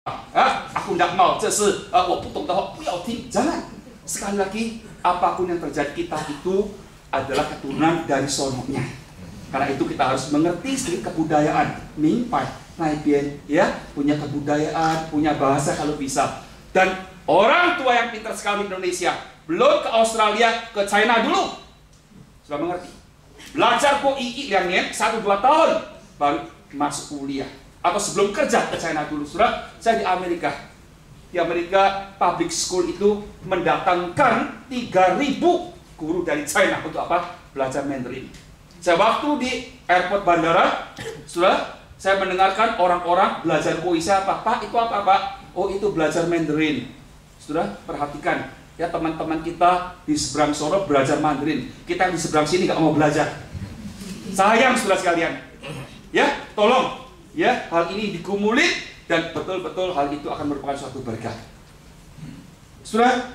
aku tidak mau, jangan. Sekali lagi, apapun yang terjadi kita itu adalah keturunan dari sononya. Karena itu kita harus mengerti sedikit kebudayaan, mingpai, naibien, ya, punya kebudayaan, punya bahasa kalau bisa. Dan orang tua yang pintar sekali di Indonesia, belum ke Australia, ke China dulu, sudah mengerti. Belajar kok II yang 1-2 tahun baru masuk kuliah. Atau sebelum kerja ke China dulu. Sudah, saya di Amerika. Di Amerika, public school itu mendatangkan 3.000 guru dari China untuk apa? Belajar Mandarin. Saya waktu di airport bandara, sudah, saya mendengarkan orang-orang belajar puisi apa? Pak, itu apa, Pak? Oh, itu belajar Mandarin. Sudah, perhatikan. Ya, teman-teman kita di seberang sono belajar Mandarin. Kita di seberang sini nggak mau belajar. Sayang, sudah sekalian. Ya, tolong. Ya, hal ini digumulit. Dan betul-betul hal itu akan merupakan suatu berkah. Saudara,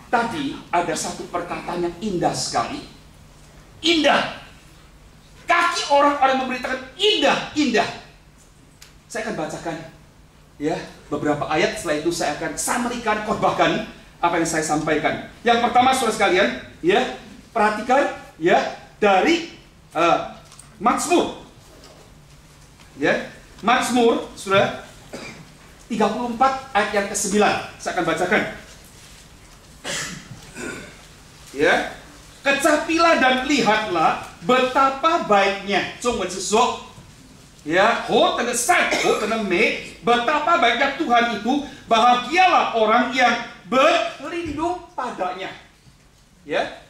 tadi ada satu perkataan yang indah sekali. Indah. Kaki orang-orang memberitakan indah, indah. Saya akan bacakan ya beberapa ayat. Setelah itu saya akan samarikan, khotbahkan apa yang saya sampaikan. Yang pertama, saudara sekalian, ya, perhatikan ya dari Mazmur. Ya, Mazmur, saudara, 34 ayat yang ke-9. Saya akan bacakan. Ya. Kecapilah dan lihatlah betapa baiknya. Zhongwen sesuk. Ya, betapa baiknya Tuhan itu, bahagialah orang yang berlindung padanya. Ya.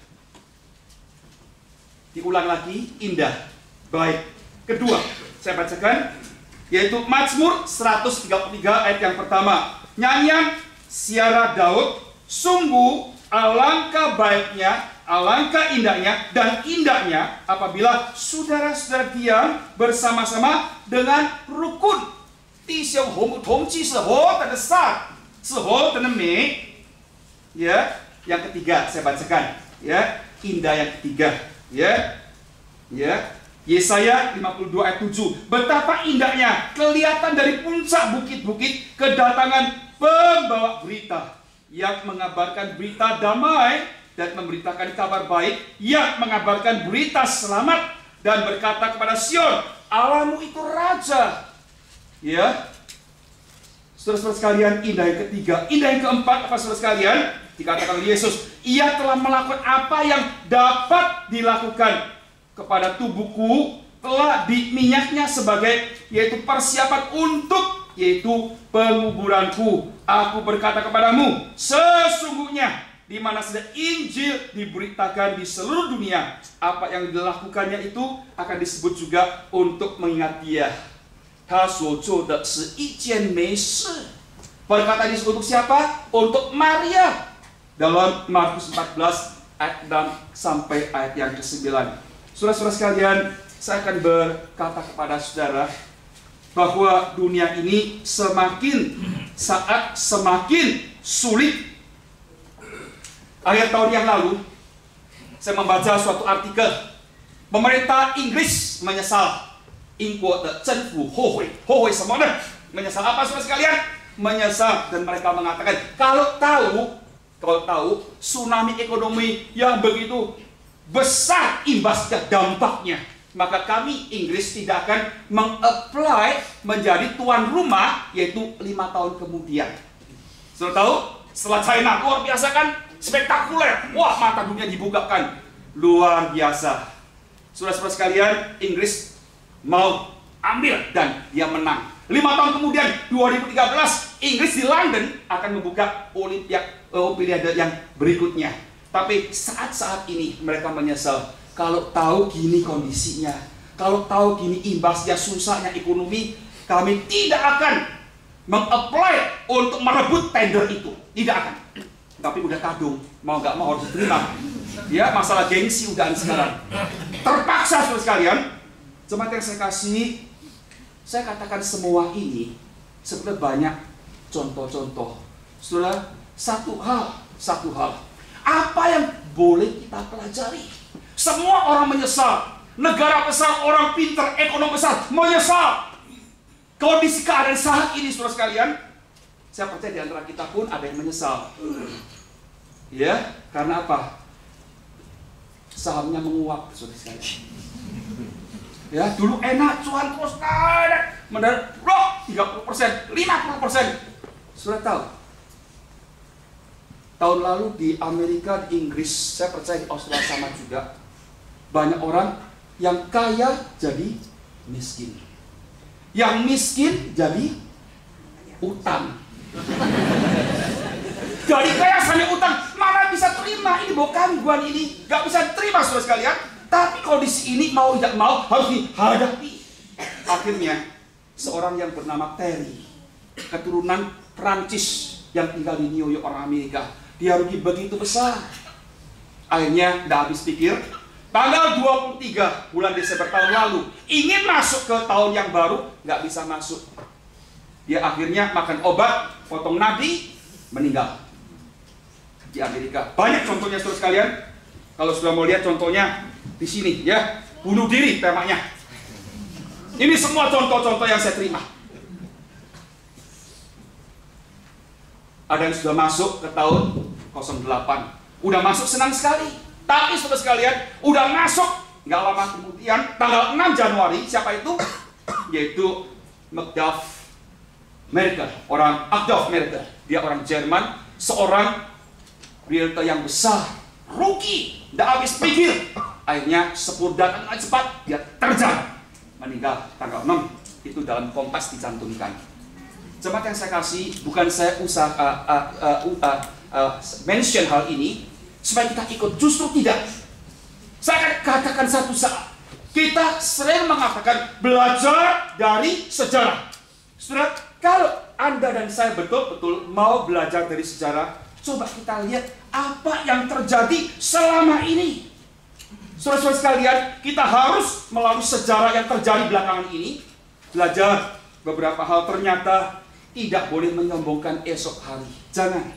Diulang lagi, indah, baik. Kedua, saya bacakan, yaitu Mazmur 133 ayat yang pertama. Nyanyian Siara Daud, sungguh alangkah baiknya, alangkah indahnya, dan indahnya apabila saudara-saudara diam bersama-sama dengan rukun. Ya, yang ketiga saya bacakan. Ya, indah yang ketiga. Ya, ya. Yesaya 52 ayat 7. Betapa indahnya kelihatan dari puncak bukit-bukit kedatangan pembawa berita yang mengabarkan berita damai dan memberitakan kabar baik, yang mengabarkan berita selamat dan berkata kepada Sion, Allahmu itu raja. Ya. Saudara-saudara sekalian, indah yang ketiga. Indah yang keempat, apa saudara sekalian? Dikatakan oleh Yesus, ia telah melakukan apa yang dapat dilakukan kepada tubuhku, telah diminyaknya sebagai yaitu persiapan untuk yaitu penguburanku. Aku berkata kepadamu, sesungguhnya di mana saja Injil diberitakan di seluruh dunia, apa yang dilakukannya itu akan disebut juga untuk mengingat dia. Perkataan ini untuk siapa? Untuk Maria. Dalam Markus 14 ayat 6 sampai ayat yang ke-9. Saudara-saudara sekalian, saya akan berkata kepada saudara bahwa dunia ini semakin sulit. Akhir tahun yang lalu, saya membaca suatu artikel. Pemerintah Inggris menyesal. Menyesal apa saudara sekalian? Menyesal, dan mereka mengatakan kalau tahu tsunami ekonomi yang begitu besar imbasnya, dampaknya, maka kami Inggris tidak akan meng-apply menjadi tuan rumah, yaitu 5 tahun kemudian. Sudah tahu? Setelah China, luar biasa kan? Spektakuler. Wah, mata dunia dibukakan. Luar biasa. Saudara-saudara sekalian, Inggris mau ambil dan dia menang. 5 tahun kemudian, 2013, Inggris di London akan membuka Olimpiade yang berikutnya. Tapi saat-saat ini mereka menyesal. Kalau tahu gini kondisinya, kalau tahu gini imbasnya, susahnya ekonomi, kami tidak akan meng-apply untuk merebut tender itu. Tidak akan. Tapi udah kadung, mau nggak mau harus terima. Ya, masalah gengsi udahan sekarang. Terpaksa saudara sekalian. Jemaat yang saya kasih, saya katakan semua ini sebenarnya banyak contoh-contoh. Saudara, satu hal. Apa yang boleh kita pelajari? Semua orang menyesal. Negara besar, orang pintar, ekonomi besar menyesal. Kondisi keadaan saat ini, saudara sekalian, Saya percaya di antara kita pun ada yang menyesal. Ya, karena apa? Sahamnya menguap, saudara sekalian. Ya, dulu enak, cuan terus naik, mendadak roh 30%, 50%. Sudah tahu? Tahun lalu di Amerika, di Inggris, saya percaya di Australia sama juga. Banyak orang yang kaya jadi miskin. Yang miskin jadi utang. Jadi kaya sampai utang, mana bisa terima ini bukan gangguan ini, gak bisa terima saudara sekalian. Tapi kondisi ini mau tidak mau harus dihadapi. Akhirnya seorang yang bernama Terry, keturunan Prancis yang tinggal di New York, orang Amerika, dia rugi begitu besar. Akhirnya tidak habis pikir, tanggal 23 bulan Desember tahun lalu ingin masuk ke tahun yang baru, nggak bisa masuk. Dia akhirnya makan obat, potong nadi, meninggal di Amerika. Banyak contohnya saudara sekalian. Kalau sudah mau lihat contohnya di sini ya, bunuh diri temanya. Ini semua contoh-contoh yang saya terima. Ada yang sudah masuk ke tahun 08, udah masuk senang sekali. Tapi saudara sekalian, udah masuk nggak lama kemudian tanggal 6 Januari, siapa itu? Yaitu Adolf Merkel, orang Adolf Merkel. Dia orang Jerman, seorang realtor yang besar, rugi, nggak habis pikir. Akhirnya 10 datang cepat, dia terjang, meninggal tanggal 6. Itu dalam Kompas dicantumkan. Jemaat yang saya kasih, bukan saya mention hal ini supaya kita ikut, justru tidak. Saya akan katakan satu saat, kita sering mengatakan belajar dari sejarah. Saudara, kalau Anda dan saya betul-betul mau belajar dari sejarah, coba kita lihat apa yang terjadi selama ini. Saudara-saudara sekalian, kita harus melalui sejarah yang terjadi belakangan ini, belajar beberapa hal. Ternyata tidak boleh menyombongkan esok hari. Jangan.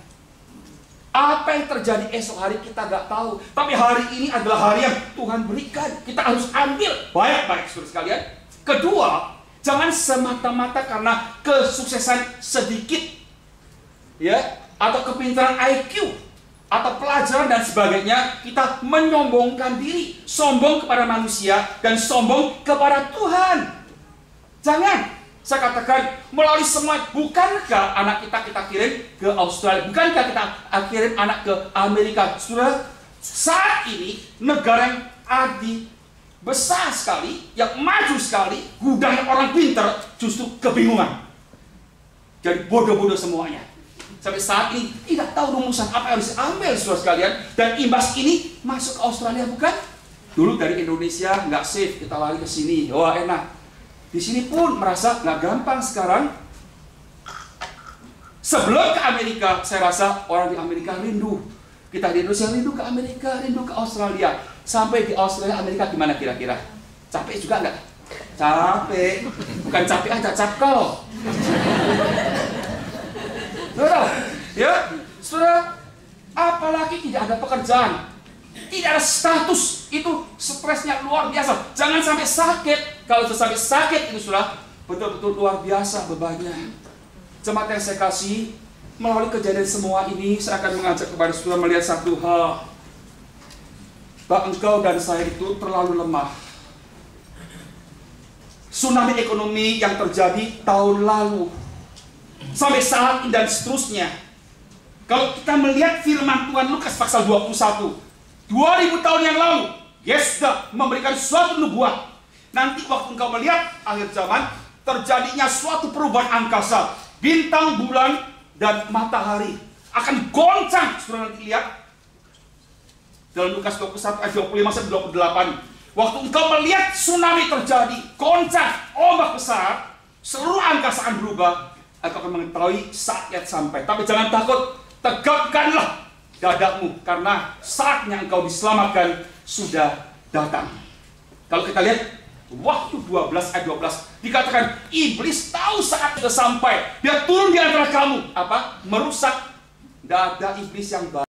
Apa yang terjadi esok hari kita nggak tahu. Tapi hari ini adalah hari yang Tuhan berikan. Kita harus ambil baik-baik saudara sekalian. Kedua, jangan semata-mata karena kesuksesan sedikit, ya, atau kepintaran IQ, atau pelajaran dan sebagainya, kita menyombongkan diri, sombong kepada manusia dan sombong kepada Tuhan. Jangan. Saya katakan, melalui semua, bukankah anak kita kirim ke Australia, bukankah kita kirim anak ke Amerika? Saudara, saat ini negara yang besar sekali, yang maju sekali, gudang orang pintar justru kebingungan. Jadi bodoh-bodoh semuanya. Sampai saat ini tidak tahu rumusan apa yang harus diambil saudara sekalian. Dan imbas ini masuk ke Australia, bukan? Dulu dari Indonesia nggak safe, kita lari ke sini, wah enak. Di sini pun merasa nggak gampang sekarang. Sebelum ke Amerika, saya rasa orang di Amerika rindu. Kita di Indonesia rindu ke Amerika, rindu ke Australia. Sampai di Australia, Amerika gimana kira-kira? Capek juga nggak? Capek. Bukan capek aja, capkel. Saudara, ya, saudara, apalagi tidak ada pekerjaan, tidak ada status, itu stresnya luar biasa. Jangan sampai sakit. Kalau sudah sampai sakit itu sudah betul-betul luar biasa bebannya. Jemaat yang saya kasih, melalui kejadian semua ini, saya akan mengajak kepada saudara melihat satu hal, bahwa engkau dan saya itu terlalu lemah. Tsunami ekonomi yang terjadi tahun lalu, sampai saat ini dan seterusnya. Kalau kita melihat firman Tuhan Lukas pasal 21, 2000 tahun yang lalu, Yesus sudah memberikan suatu nubuat. Nanti waktu engkau melihat akhir zaman, terjadinya suatu perubahan angkasa. Bintang, bulan, dan matahari akan goncang. Saudara nanti lihat dalam Lukas 21 ayat 25 sampai 28. Waktu engkau melihat tsunami terjadi, goncang, ombak besar, seluruh angkasa akan berubah. Engkau akan mengetahui saatnya sampai. Tapi jangan takut, tegakkanlah dadamu, karena saatnya engkau diselamatkan sudah datang. Kalau kita lihat Wahyu 12 ayat 12 dikatakan iblis tahu saat sudah sampai, dia turun di antara kamu, apa? Merusak. Tidak ada iblis yang baik.